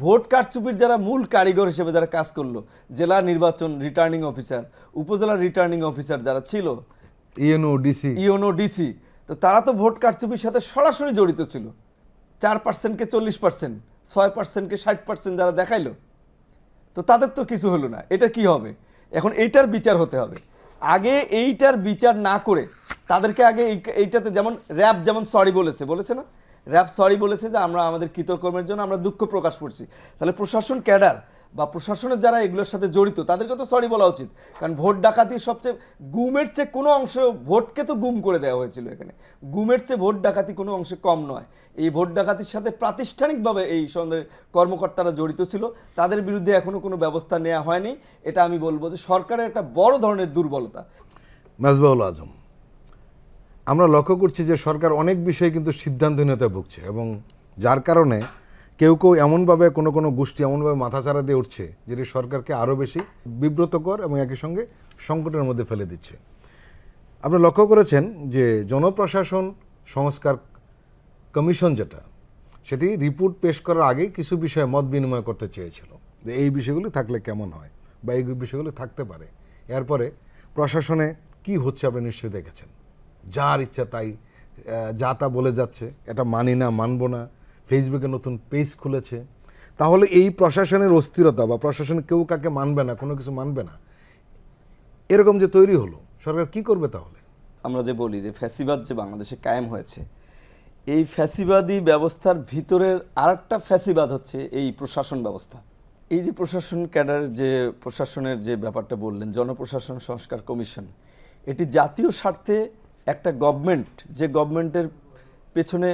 Vote কারচুপির যারা মূল কারিগর হিসেবে যারা কাজ করলো, জেলা নির্বাচন রিটার্নিং অফিসার, উপজেলা রিটার্নিং অফিসার যারা ছিল, ইউনো ডিসি, তো তারা তো ভোট কারচুপির সাথে সরাসরি জড়িত ছিল। 4%কে 40%, 6%কে 60% যারা দেখাইলো, তো তাদের তো কিছু হলো না। এটা কি হবে? এখন এইটার বিচার হতে হবে। আগে এইটার বিচার না করে তাদেরকে আগে এইটাতে, যেমন র্যাব যেমন সরি বলেছে না, র্যাব সরি বলেছে যে আমরা আমাদের কৃতকর্মের জন্য আমরা দুঃখ প্রকাশ করছি। তাহলে প্রশাসন ক্যাডার বা প্রশাসনের যারা এগুলোর সাথে জড়িত তাদেরকে তো সরি বলা উচিত। কারণ ভোট ডাকাতির সবচেয়ে গুমের চেয়ে কোনো অংশ, ভোটকে তো গুম করে দেওয়া হয়েছিল এখানে, গুমের চেয়ে ভোট ডাকাতি কোনো অংশে কম নয়। এই ভোট ডাকাতির সাথে প্রাতিষ্ঠানিকভাবে এই সন্দেহের কর্মকর্তারা জড়িত ছিল, তাদের বিরুদ্ধে এখনো কোনো ব্যবস্থা নেওয়া হয়নি। এটা আমি বলবো যে সরকারের একটা বড় ধরনের দুর্বলতা। মেজবাহুল আজম, আমরা লক্ষ্য করছি যে সরকার অনেক বিষয়ে কিন্তু সিদ্ধান্তহীনতায় ভুগছে, এবং যার কারণে কেউ কেউ এমনভাবে কোনো গোষ্ঠী এমনভাবে মাথাচাড়া দিয়ে উঠছে যেটি সরকারকে আরও বেশি বিব্রতকর এবং একই সঙ্গে সংকটের মধ্যে ফেলে দিচ্ছে। আপনি লক্ষ্য করেছেন যে জনপ্রশাসন সংস্কার কমিশন যেটা, সেটি রিপোর্ট পেশ করার আগেই কিছু বিষয়ে মত বিনিময় করতে চেয়েছিল যে এই বিষয়গুলি থাকলে কেমন হয় বা এই বিষয়গুলি থাকতে পারে। এরপরে প্রশাসনে কি হচ্ছে আপনি নিশ্চয়ই দেখেছেন, যার ইচ্ছা তাই যা তা বলে যাচ্ছে, এটা মানি না, মানবো না, ফেসবুকে নতুন পেজ খুলেছে। তাহলে এই প্রশাসনের অস্থিরতা বা প্রশাসনে কেউ কাকে মানবে না, কোনো কিছু মানবে না, এরকম যে তৈরি হলো, সরকার কি করবে তাহলে? আমরা যে বলি যে ফ্যাসিবাদ যে বাংলাদেশে কায়েম হয়েছে, এই ফ্যাসিবাদী ব্যবস্থার ভিতরের আরেকটা ফ্যাসিবাদ হচ্ছে এই প্রশাসন ব্যবস্থা। এই যে প্রশাসন ক্যাডার, যে প্রশাসনের যে ব্যাপারটা বললেন, জনপ্রশাসন সংস্কার কমিশন, এটি জাতীয় স্বার্থে একটা গভর্নমেন্ট, যে গভর্নমেন্টের পেছনে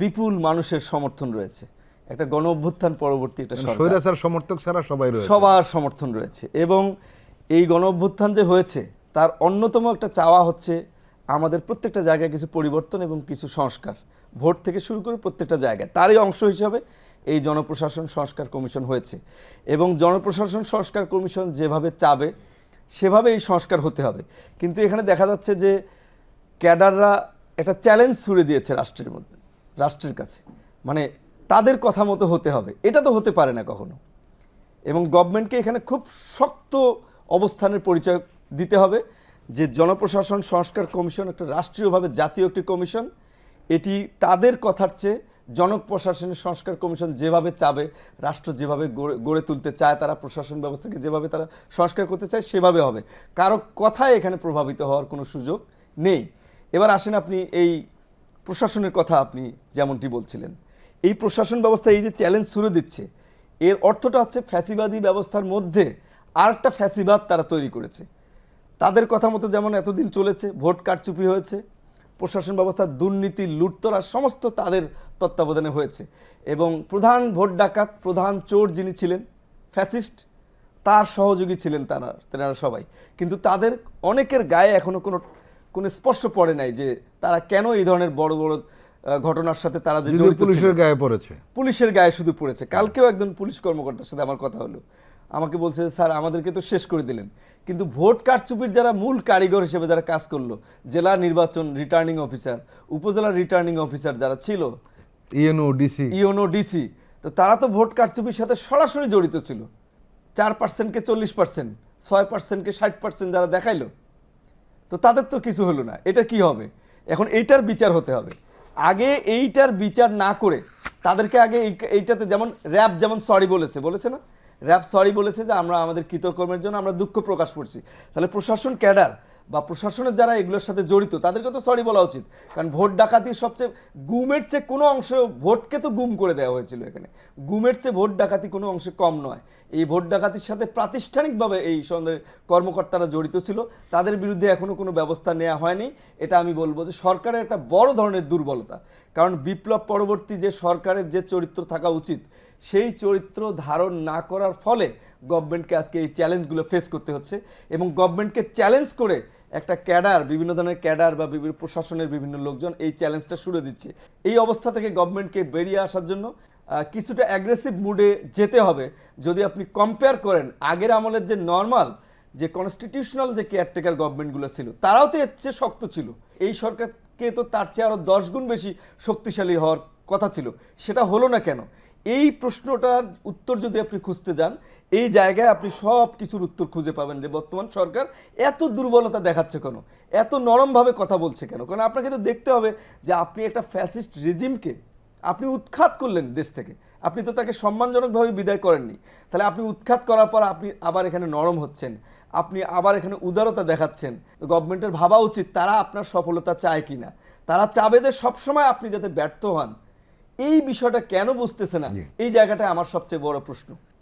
বিপুল মানুষের সমর্থন রয়েছে, একটা গণ অভ্যুত্থান পরবর্তী একটা স্বৈরাচার সমর্থক ছাড়া সবাই রয়েছে, সবার সমর্থন রয়েছে। এবং এই গণ অভ্যুত্থান যে হয়েছে তার অন্যতম একটা চাওয়া হচ্ছে আমাদের প্রত্যেকটা জায়গায় কিছু পরিবর্তন এবং কিছু সংস্কার, ভোট থেকে শুরু করে প্রত্যেকটা জায়গায়। তারই অংশ হিসাবে এই জনপ্রশাসন সংস্কার কমিশন হয়েছে, এবং জনপ্রশাসন সংস্কার কমিশন যেভাবে চাবে সেভাবে এই সংস্কার হতে হবে। কিন্তু এখানে দেখা যাচ্ছে যে ক্যাডাররা একটা চ্যালেঞ্জ ছুড়ে দিয়েছে রাষ্ট্রের কাছে, মানে তাদের কথা মতো হতে হবে। এটা তো হতে পারে না কখনো, এবং গভর্নমেন্টকে এখানে খুব শক্ত অবস্থানের পরিচয় দিতে হবে যে জনপ্রশাসন সংস্কার কমিশন একটা রাষ্ট্রীয়ভাবে জাতীয় একটি কমিশন। এটি তাদের কথার চেয়ে জনপ্রশাসনের সংস্কার কমিশন যেভাবে চাবে, রাষ্ট্র যেভাবে গড়ে তুলতে চায়, তারা প্রশাসন ব্যবস্থাকে যেভাবে তারা সংস্কার করতে চায় সেভাবে হবে। কারো কথায় এখানে প্রভাবিত হওয়ার কোনো সুযোগ নেই। এবার আসেন আপনি এই প্রশাসনের কথা, আপনি যেমনটি বলছিলেন, এই প্রশাসন ব্যবস্থা এই যে চ্যালেঞ্জ ছুড়ে দিচ্ছে, এর অর্থটা হচ্ছে ফ্যাসিবাদী ব্যবস্থার মধ্যে আরেকটা ফ্যাসিবাদ তারা তৈরি করেছে। তাদের কথা মতো যেমন এতদিন চলেছে, ভোট কারচুপি হয়েছে, প্রশাসন ব্যবস্থার দুর্নীতি, লুটতরা সমস্ত তাদের তত্ত্বাবধানে হয়েছে, এবং প্রধান ভোট ডাকাত, প্রধান চোর যিনি ছিলেন ফ্যাসিস্ট, তার সহযোগী ছিলেন তেনারা সবাই। কিন্তু তাদের অনেকের গায়ে এখনো কোনো স্পর্শ পড়ে নাই যে তারা কেন এই ধরনের বড় বড় ঘটনার সাথে তারা যে জড়িত, পুলিশের গায়ে পড়েছে, পুলিশের গায়ে শুধু পড়েছে। কালকেও একজন পুলিশ কর্মকর্তার সাথে আমার কথা হলো, আমাকে বলছে স্যার আমাদেরকে তো শেষ করে দিলেন, কিন্তু ভোট কারচুপির যারা মূল কারিগর হিসেবে যারা কাজ করলো, জেলা নির্বাচন রিটার্নিং অফিসার, উপজেলা রিটার্নিং অফিসার যারা ছিল, ইউনো ডিসি, তো তারা তো ভোট কারচুপির সাথে সরাসরি জড়িত ছিল। 4%কে 40%, 6%কে 60% যারা দেখাইলো, তো তাদের তো কিছু হলো না। এটা কি হবে? এখন এইটার বিচার হতে হবে। আগে এইটার বিচার না করে তাদেরকে আগে এইটাতে, যেমন র্যাব যেমন সরি বলেছে না, র্যাব সরি বলেছে যে আমরা আমাদের কৃতকর্মের জন্য আমরা দুঃখ প্রকাশ করছি। তাহলে প্রশাসন ক্যাডার বা প্রশাসনের যারা এগুলোর সাথে জড়িত তাদেরকে তো সরি বলা উচিত। কারণ ভোট ডাকাতির সবচেয়ে গুমের চেয়ে কোনো অংশ, ভোটকে তো গুম করে দেওয়া হয়েছিল এখানে, গুমের চেয়ে ভোট ডাকাতি কোনো অংশে কম নয়। এই ভোট ডাকাতির সাথে প্রাতিষ্ঠানিকভাবে এই সন্দেহের কর্মকর্তারা জড়িত ছিল, তাদের বিরুদ্ধে এখনো কোনো ব্যবস্থা নেওয়া হয়নি। এটা আমি বলবো যে সরকারের একটা বড় ধরনের দুর্বলতা। কারণ বিপ্লব পরবর্তী যে সরকারের যে চরিত্র থাকা উচিত, সেই চরিত্র ধারণ না করার ফলে গভর্নমেন্টকে আজকে এই চ্যালেঞ্জগুলো ফেস করতে হচ্ছে। এবং গভর্নমেন্টকে চ্যালেঞ্জ করে একটা ক্যাডার, বিভিন্ন ধরনের ক্যাডার বা বিভিন্ন প্রশাসনের বিভিন্ন লোকজন এই চ্যালেঞ্জটা শুরু দিচ্ছে। এই অবস্থা থেকে গভর্নমেন্টকে বেরিয়ে আসার জন্য কিছুটা অ্যাগ্রেসিভ মুডে যেতে হবে। যদি আপনি কম্পেয়ার করেন আগের আমলের যে নর্মাল, যে কনস্টিটিউশনাল যে কেয়ারটেকার গভর্নমেন্টগুলো ছিল, তারাও তো এর চেয়ে শক্ত ছিল। এই সরকারকে তো তার চেয়ে আরও 10 গুণ বেশি শক্তিশালী হওয়ার কথা ছিল, সেটা হলো না কেন? এই প্রশ্নটার উত্তর যদি আপনি খুঁজতে যান, এই জায়গায় আপনি সব কিছুর উত্তর খুঁজে পাবেন যে বর্তমান সরকার এত দুর্বলতা দেখাচ্ছে কেন, এত নরমভাবে কথা বলছে কেন। কারণ আপনাকে তো দেখতে হবে যে আপনি একটা ফ্যাসিস্ট রেজিমকে আপনি উৎখাত করলেন দেশ থেকে, আপনি তো তাকে সম্মানজনকভাবে বিদায় করেননি। তাহলে আপনি উৎখাত করার পর আপনি আবার এখানে নরম হচ্ছেন, আপনি আবার এখানে উদারতা দেখাচ্ছেন। তো গভর্নমেন্টের ভাবা উচিত তারা আপনার সফলতা চায় কিনা, তারা চাবে যে সবসময় আপনি যাতে ব্যর্থ হন। এই বিষয়টা কেন বুঝতেছে না, জি। এই জায়গাটা আমার সবচেয়ে বড় প্রশ্ন।